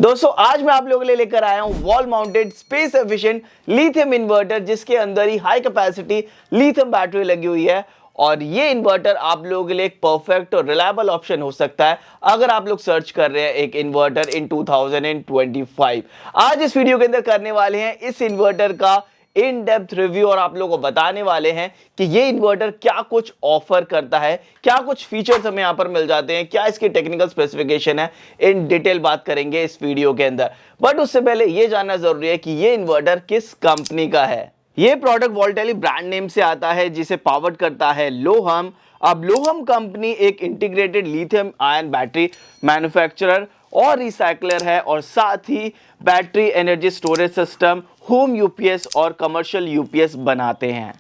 दोस्तों आज मैं आप लोगों के लिए लेकर आया हूं wall mounted space efficient lithium inverter जिसके अंदर ही हाई कैपेसिटी लिथियम बैटरी लगी हुई है। और ये इन्वर्टर आप लोगों के लिए एक परफेक्ट और रिलायबल ऑप्शन हो सकता है अगर आप लोग सर्च कर रहे हैं एक इन्वर्टर इन 2025। आज इस वीडियो के अंदर करने वाले हैं इस इन्वर्टर का इन डेप्थ रिव्यू और आप लोगों को बताने वाले हैं कि ये इन्वर्टर क्या कुछ ऑफर करता है, क्या कुछ फीचर्स हमें यहां पर मिल जाते हैं, क्या इसकी टेक्निकल स्पेसिफिकेशन है, इन डिटेल बात करेंगे इस वीडियो के अंदर। बट उससे पहले ये जानना जरूरी है कि ये इन्वर्टर किस कंपनी का है। ये प्रोडक्ट वोल्टेली ब्रांड नेम से आता है जिसे पावर्ड करता है लोहम। अब लोहम कंपनी एक integrated lithium ion battery manufacturer और रिसाइकलर है और साथ ही battery energy storage system, home UPS और कमर्शियल यूपीएस बनाते हैं।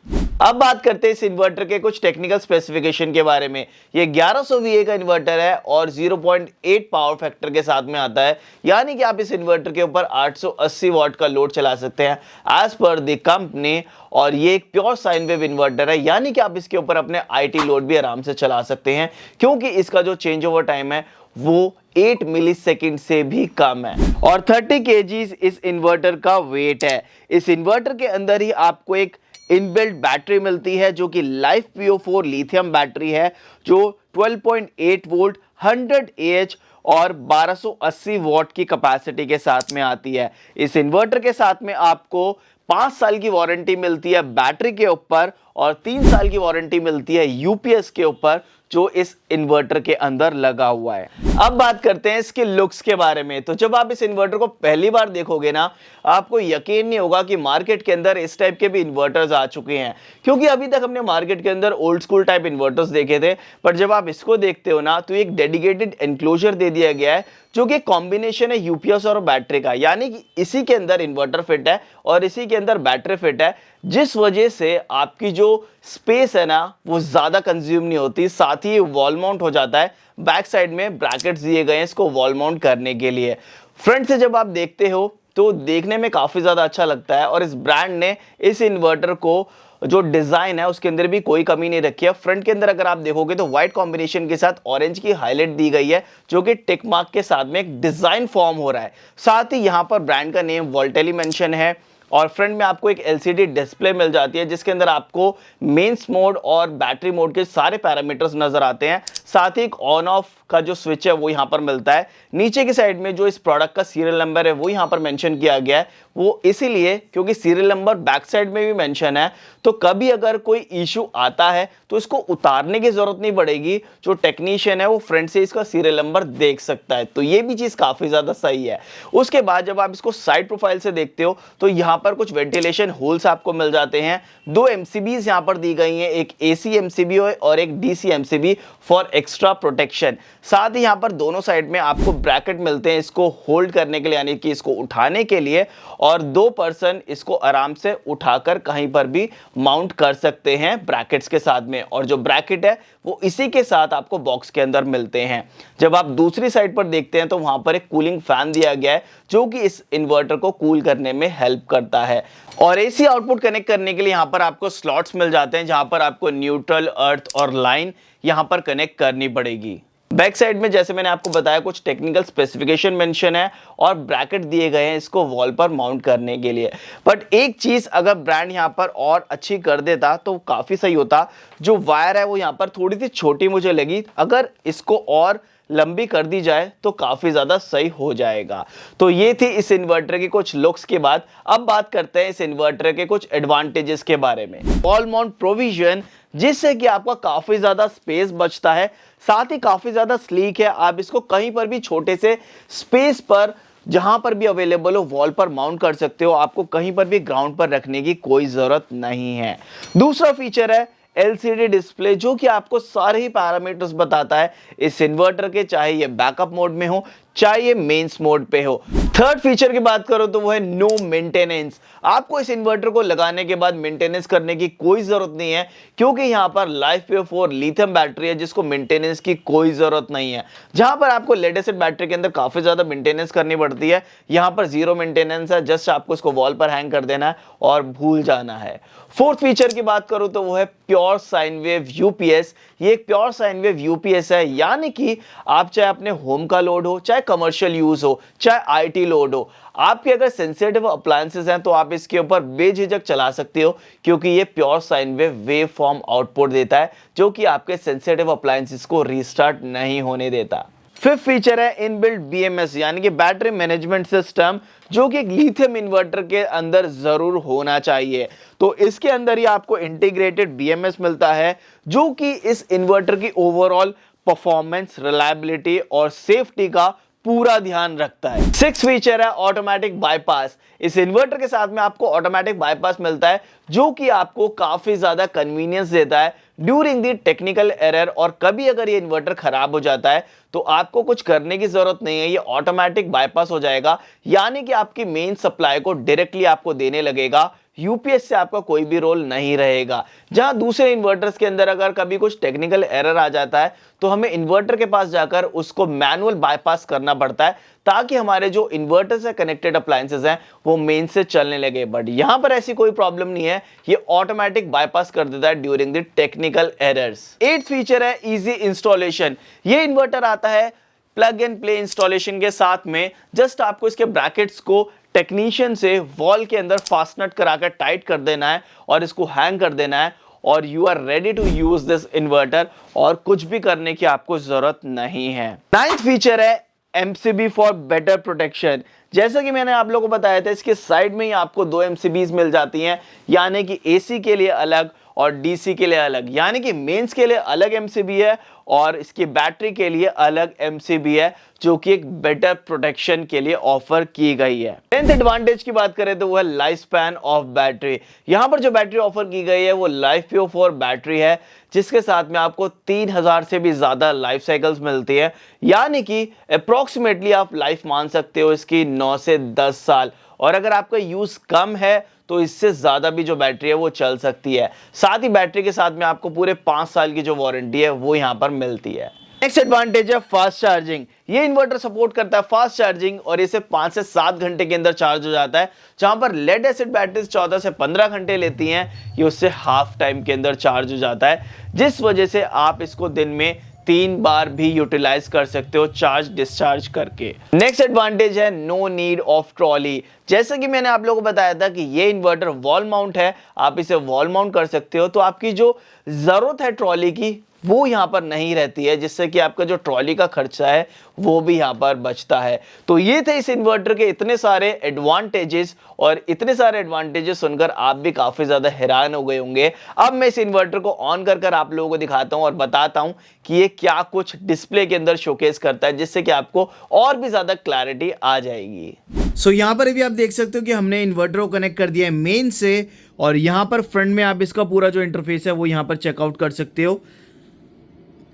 अब बात करते हैं इस इन्वर्टर के कुछ टेक्निकल स्पेसिफिकेशन के बारे में। ये 1100 VA का इन्वर्टर है और 0.8 पावर फैक्टर के साथ में आता है, यानी कि आप इस इन्वर्टर के ऊपर 880 वॉट का लोड चला सकते हैं एज पर द कंपनी। और ये एक प्योर साइन वेव इन्वर्टर है, यानी कि आप इसके ऊपर अपने IT लोड भी आराम से चला सकते हैं क्योंकि इसका जो चेंज ओवर टाइम है वो 8 मिलीसेकंड से भी कम है और 30 kg इस इन्वर्टर का वेट है। इस इन्वर्टर के अंदर ही आपको एक इनबिल्ट बैटरी मिलती है जो कि लाइफ PO4 लिथियम बैटरी है जो 12.8 वोल्ट 100 AH और 1280 वॉट की कैपेसिटी के साथ में आती है। इस इन्वर्टर के साथ में आपको 5 साल की वारंटी मिलती है बैटरी के ऊपर और 3 साल की वारंटी मिलती है यूपीएस के ऊपर जो इस इन्वर्टर के अंदर लगा हुआ है। अब बात करते हैं इसके लुक्स के बारे में। तो जब आप इस इन्वर्टर को पहली बार देखोगे ना, आपको यकीन नहीं होगा कि मार्केट के अंदर इस टाइप के भी इन्वर्टर्स आ चुके हैं, क्योंकि अभी तक हमने मार्केट के अंदर ओल्ड स्कूल टाइप इन्वर्टर्स देखे थे। पर जब आप इसको देखते हो ना तो एक डेडिकेटेड एनक्लोजर दे दिया गया है जो कि कॉम्बिनेशन है यूपीएस और बैटरी का, यानी कि इसी के अंदर इन्वर्टर फिट है और इसी के अंदर बैटरी फिट है, जिस वजह से आपकी जो स्पेस है ना वो ज्यादा कंज्यूम नहीं होती। साथ ही वॉल माउंट हो जाता है, बैक साइड में ब्रैकेट्स दिए गए हैं इसको वॉल माउंट करने के लिए। फ्रंट से जब आप देखते हो तो देखने में काफी ज्यादा अच्छा लगता है और इस ब्रांड ने इस इन्वर्टर को जो डिजाइन है उसके अंदर भी कोई कमी नहीं रखी है। फ्रंट के अंदर अगर आप देखोगे तो व्हाइट कॉम्बिनेशन के साथ ऑरेंज की हाईलाइट दी गई है जो कि टिक मार्क के साथ में एक डिजाइन फॉर्म हो रहा है। साथ ही यहां पर ब्रांड का नेम वोल्टेली मेंशन है और फ्रंट में आपको एक LCD डिस्प्ले मिल जाती है जिसके अंदर आपको मेंस मोड और बैटरी मोड के सारे पैरामीटर्स नजर आते हैं। साथ ही एक ऑन ऑफ का जो स्विच है वो यहाँ पर मिलता है। नीचे की साइड में जो इस प्रोडक्ट का सीरियल नंबर है वो यहाँ पर मेंशन किया गया है, वो इसीलिए क्योंकि सीरियल नंबर बैक साइड में भी मेंशन है, तो कभी अगर कोई इशू आता है तो इसको उतारने की जरूरत नहीं पड़ेगी। जो टेक्नीशियन है वो फ्रंट से इसका सीरियल नंबर देख सकता है, तो ये भी चीज काफी ज्यादा सही है। उसके बाद जब आप इसको साइड प्रोफाइल से देखते हो तो यहाँ पर कुछ वेंटिलेशन होल्स आपको मिल जाते हैं। 2 MCBs यहाँ पर दी गई हैं, एक AC MCB और एक DC MCB for extra protection. साथ ही यहाँ पर दोनों साइड में आपको ब्रैकेट मिलते हैं इसको होल्ड करने के लिए, यानी कि इसको उठाने के लिए, और 2 पर्सन इसको आराम से उठाकर कहीं पर भी माउंट कर सकते हैं ब्रैकेट्स के साथ में। और जो ब्रैकेट है वो इसी के साथ आपको बॉक्स के अंदर मिलते हैं। जब आप दूसरी साइड पर देखते हैं तो वहां पर एक कूलिंग फैन दिया गया है जो कि इस इन्वर्टर को कूल करने में हेल्प करता है। और AC आउटपुट कनेक्ट करने के लिए यहाँ पर आपको स्लॉट्स मिल जाते हैं जहां पर आपको न्यूट्रल, अर्थ और लाइन यहाँ पर कनेक्ट करनी पड़ेगी। बैक साइड में जैसे मैंने आपको बताया कुछ टेक्निकल स्पेसिफिकेशन मेंशन है और ब्रैकेट दिए गए हैं इसको वॉल पर माउंट करने के लिए। बट एक चीज अगर ब्रांड यहाँ पर और अच्छी कर देता तो काफी सही होता। जो वायर है वो यहाँ पर थोड़ी सी छोटी मुझे लगी, अगर इसको और लंबी कर दी जाए तो काफी ज्यादा सही हो जाएगा। तो ये थी इस इन्वर्टर के कुछ लुक्स के बाद। अब बात करते हैं इस इन्वर्टर के कुछ एडवांटेजेस के बारे में। वॉल माउंट प्रोविजन, जिससे कि आपका काफी ज्यादा स्पेस बचता है, साथ ही काफी ज्यादा स्लीक है। आप इसको कहीं पर भी छोटे से स्पेस पर जहां पर भी अवेलेबल हो वॉल पर माउंट कर सकते हो, आपको कहीं पर भी ग्राउंड पर रखने की कोई जरूरत नहीं है। दूसरा फीचर है LCD डिस्प्ले जो कि आपको सारे ही पैरामीटर्स बताता है इस इन्वर्टर के, चाहे ये बैकअप मोड में हो चाहे ये मेंस मोड पे हो। थर्ड फीचर की बात करो तो वो है नो मेंटेनेंस। आपको इस इन्वर्टर को लगाने के बाद मेंटेनेंस करने की कोई जरूरत नहीं है क्योंकि यहाँ पर लाइफ PO4 लिथियम बैटरी है जिसको मेंटेनेंस की कोई जरूरत नहीं है। जहां पर आपको लेड एसिड बैटरी के अंदर काफी ज्यादा मेंटेनेंस करनी पड़ती है, यहाँ पर जीरो मेंटेनेंस है। जस्ट आपको इसको वॉल पर हैंग कर देना है और भूल जाना है। फोर्थ फीचर की बात करूं तो वो है प्योर साइन वेव यूपीएस। ये एक प्योर साइन वेव यूपीएस है, यानी कि आप चाहे अपने होम का लोड हो चाहे कमर्शियल यूज हो, चाहे आईटी लोड हो, आपके अगर सेंसिटिव अप्लायंसेस हैं तो आप इसके ऊपर बेझिझक चला सकते हो, क्योंकि ये pure sine wave form output देता है जो कि आपके सेंसिटिव अप्लायंसेस को रीस्टार्ट नहीं होने देता। फिफ्थ फीचर है इनबिल्ट बीएमएस यानी कि बैटरी मैनेजमेंट सिस्टम, जो कि एक लिथियम इन्वर्टर के अंदर जरूर होना चाहिए। तो इसके अंदर ही आपको इंटीग्रेटेड बीएमएस मिलता है जो कि इस इन्वर्टर की ओवरऑल परफॉर्मेंस, रिलायबिलिटी और सेफ्टी का पूरा ध्यान रखता है। सिक्स फीचर है ऑटोमेटिक बाईपास। इस इन्वर्टर के साथ में आपको ऑटोमेटिक बाईपास मिलता है जो कि आपको काफी ज्यादा कन्वीनियंस देता है ड्यूरिंग दी टेक्निकल एरर, और कभी अगर ये इन्वर्टर खराब हो जाता है तो आपको कुछ करने की जरूरत नहीं है, ये ऑटोमेटिक बाईपास हो जाएगा, यानी कि आपकी मेन सप्लाई को डायरेक्टली आपको देने लगेगा, यूपीएस से आपका कोई भी रोल नहीं रहेगा। जहां दूसरे इन्वर्टर्स के अंदर अगर कभी कुछ टेक्निकल एरर आ जाता है तो हमें इन्वर्टर के पास जाकर उसको मैनुअल बाईपास करना पड़ता है ताकि हमारे जो इन्वर्टर से कनेक्टेड अप्लायंसेस हैं वो मेन से चलने लगे। बट यहां पर ऐसी कोई प्रॉब्लम नहीं है, ये ऑटोमेटिक बाईपास कर देता है during the technical errors. Eighth feature है इजी इंस्टॉलेशन। ये इन्वर्टर आता है प्लग एंड प्ले इंस्टॉलेशन के साथ में। जस्ट आपको इसके ब्रैकेट्स को टेक्नीशियन से वॉल के अंदर फास्टनट कराकर टाइट कर देना है और इसको हैंग कर देना है और you are ready to use this inverter, और कुछ भी करने की आपको जरूरत नहीं है। नाइन्थ फीचर है एमसीबी फॉर बेटर प्रोटेक्शन। जैसा कि मैंने आप लोगों को बताया था, इसके साइड में ही आपको दो एमसीबीज मिल जाती हैं, यानी कि एसी के लिए अलग और डीसी के लिए अलग, यानी कि मेंस के लिए अलग एमसीबी है और इसकी बैटरी के लिए अलग एमसीबी है, जो कि एक बेटर प्रोटेक्शन के लिए ऑफर की गई है। 10th एडवांटेज की बात करें तो वो है लाइफ स्पैन ऑफ बैटरी। यहां पर जो बैटरी ऑफर की गई है वो लाइफ प्यो 4 बैटरी है, जिसके साथ में आपको 3000 से भी ज्यादा लाइफ साइकिल्स मिलती है, यानी कि अप्रोक्सीमेटली आप लाइफ मान सकते हो इसकी 9 से 10 साल, और अगर आपका यूज कम है तो इससे ज्यादा भी जो बैटरी है वो चल सकती है। साथ ही बैटरी के साथ में आपको पूरे 5 साल की जो वारंटी है वो यहां पर मिलती है। नेक्स्ट एडवांटेज है फास्ट चार्जिंग। ये इन्वर्टर सपोर्ट करता है फास्ट चार्जिंग और इसे 5 से 7 घंटे के अंदर चार्ज हो जाता है। जहां पर लेड एसिड बैटरीज 14 से 15 घंटे लेती हैं, ये उससे हाफ टाइम के अंदर चार्ज हो जाता है, जिस वजह से आप इसको दिन में 3 बार भी यूटिलाइज कर सकते हो चार्ज डिस्चार्ज करके। नेक्स्ट एडवांटेज है नो नीड ऑफ ट्रॉली। जैसा कि मैंने आप लोगों को बताया था कि ये इन्वर्टर वॉल माउंट है, आप इसे वॉल माउंट कर सकते हो, तो आपकी जो जरूरत है ट्रॉली की वो यहाँ पर नहीं रहती है, जिससे कि आपका जो ट्रॉली का खर्चा है वो भी यहाँ पर बचता है। तो ये थे इस इन्वर्टर के इतने सारे एडवांटेजेस, और इतने सारे एडवांटेजेस सुनकर आप भी काफी ज्यादा हैरान हो गए होंगे। अब मैं इस इन्वर्टर को ऑन कर आप लोगों को दिखाता हूँ और बताता हूँ कि ये क्या कुछ डिस्प्ले के अंदर शोकेस करता है, जिससे कि आपको और भी ज्यादा क्लैरिटी आ जाएगी। सो यहाँ पर भी आप देख सकते हो कि हमने इन्वर्टर को कनेक्ट कर दिया है मेन से, और यहाँ पर फ्रंट में आप इसका पूरा जो इंटरफेस है वो यहाँ पर चेकआउट कर सकते हो।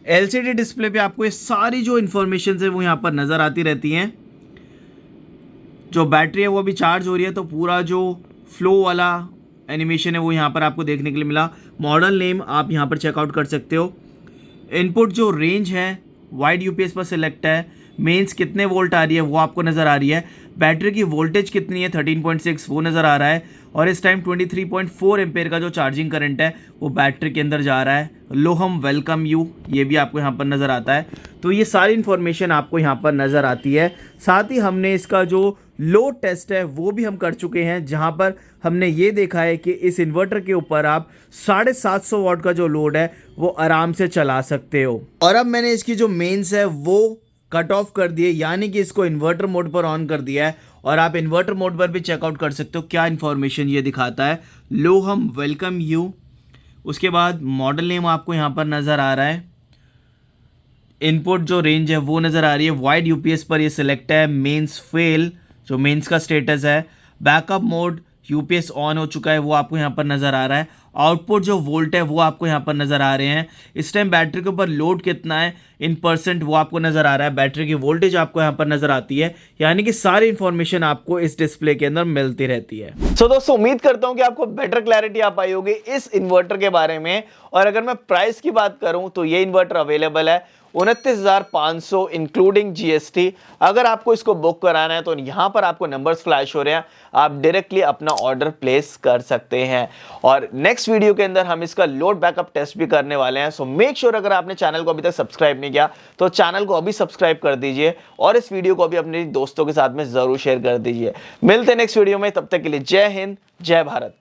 एलसीडी डिस्प्ले पे आपको ये सारी जो इन्फॉर्मेशन है वो यहाँ पर नज़र आती रहती हैं। जो बैटरी है वो अभी चार्ज हो रही है, तो पूरा जो फ्लो वाला एनिमेशन है वो यहाँ पर आपको देखने के लिए मिला। मॉडल नेम आप यहाँ पर चेकआउट कर सकते हो। इनपुट जो रेंज है वाइड यूपीएस पर सिलेक्ट है। मेंस कितने वोल्ट आ रही है वो आपको नज़र आ रही है। बैटरी की वोल्टेज कितनी है 13.6 वो नज़र आ रहा है, और इस टाइम 23.4 एम्पेयर का जो चार्जिंग करंट है वो बैटरी के अंदर जा रहा है। लोहम वेलकम यू ये भी आपको यहाँ पर नज़र आता है। तो ये सारी इन्फॉर्मेशन आपको यहाँ पर नज़र आती है। साथ ही हमने इसका जो लोड टेस्ट है वो भी हम कर चुके हैं, जहाँ पर हमने ये देखा है कि इस इन्वर्टर के ऊपर आप 750 वाट का जो लोड है वो आराम से चला सकते हो। और अब मैंने इसकी जो मेंस है वो कट ऑफ कर दिए, यानी कि इसको इन्वर्टर मोड पर ऑन कर दिया है, और आप इन्वर्टर मोड पर भी चेकआउट कर सकते हो क्या इन्फॉर्मेशन ये दिखाता है। लोहम वेलकम यू, उसके बाद मॉडल नेम आपको यहाँ पर नज़र आ रहा है। इनपुट जो रेंज है वो नज़र आ रही है। वाइड यूपीएस पर ये सिलेक्ट है। मेंस फेल जो मेंस का स्टेटस है। बैकअप मोड यूपीएस ऑन हो चुका है वो आपको यहाँ पर नज़र आ रहा है। आउटपुट जो वोल्ट है वो आपको यहाँ पर नज़र आ रहे हैं। इस टाइम बैटरी के ऊपर लोड कितना है इन परसेंट वो आपको नज़र आ रहा है। बैटरी की वोल्टेज आपको यहाँ पर नज़र आती है, यानी कि सारी इन्फॉर्मेशन आपको इस डिस्प्ले के अंदर मिलती रहती है। सो दोस्तों उम्मीद करता हूँ कि आपको बेटर क्लैरिटी आ पाई होगी इस इन्वर्टर के बारे में। और अगर मैं प्राइस की बात करूँ तो ये इन्वर्टर अवेलेबल है 29,500 इंक्लूडिंग जीएसटी। अगर आपको इसको बुक कराना है तो यहाँ पर आपको नंबर्स फ्लैश हो रहे हैं, आप डायरेक्टली अपना ऑर्डर प्लेस कर सकते हैं। और नेक्स्ट वीडियो के अंदर हम इसका लोड बैकअप टेस्ट भी करने वाले हैं। सो मेक श्योर अगर आपने चैनल को अभी तक सब्सक्राइब नहीं किया तो चैनल को अभी सब्सक्राइब कर दीजिए और इस वीडियो को अभी अपने दोस्तों के साथ में जरूर शेयर कर दीजिए। मिलते हैं नेक्स्ट वीडियो में, तब तक के लिए जय हिंद, जय भारत।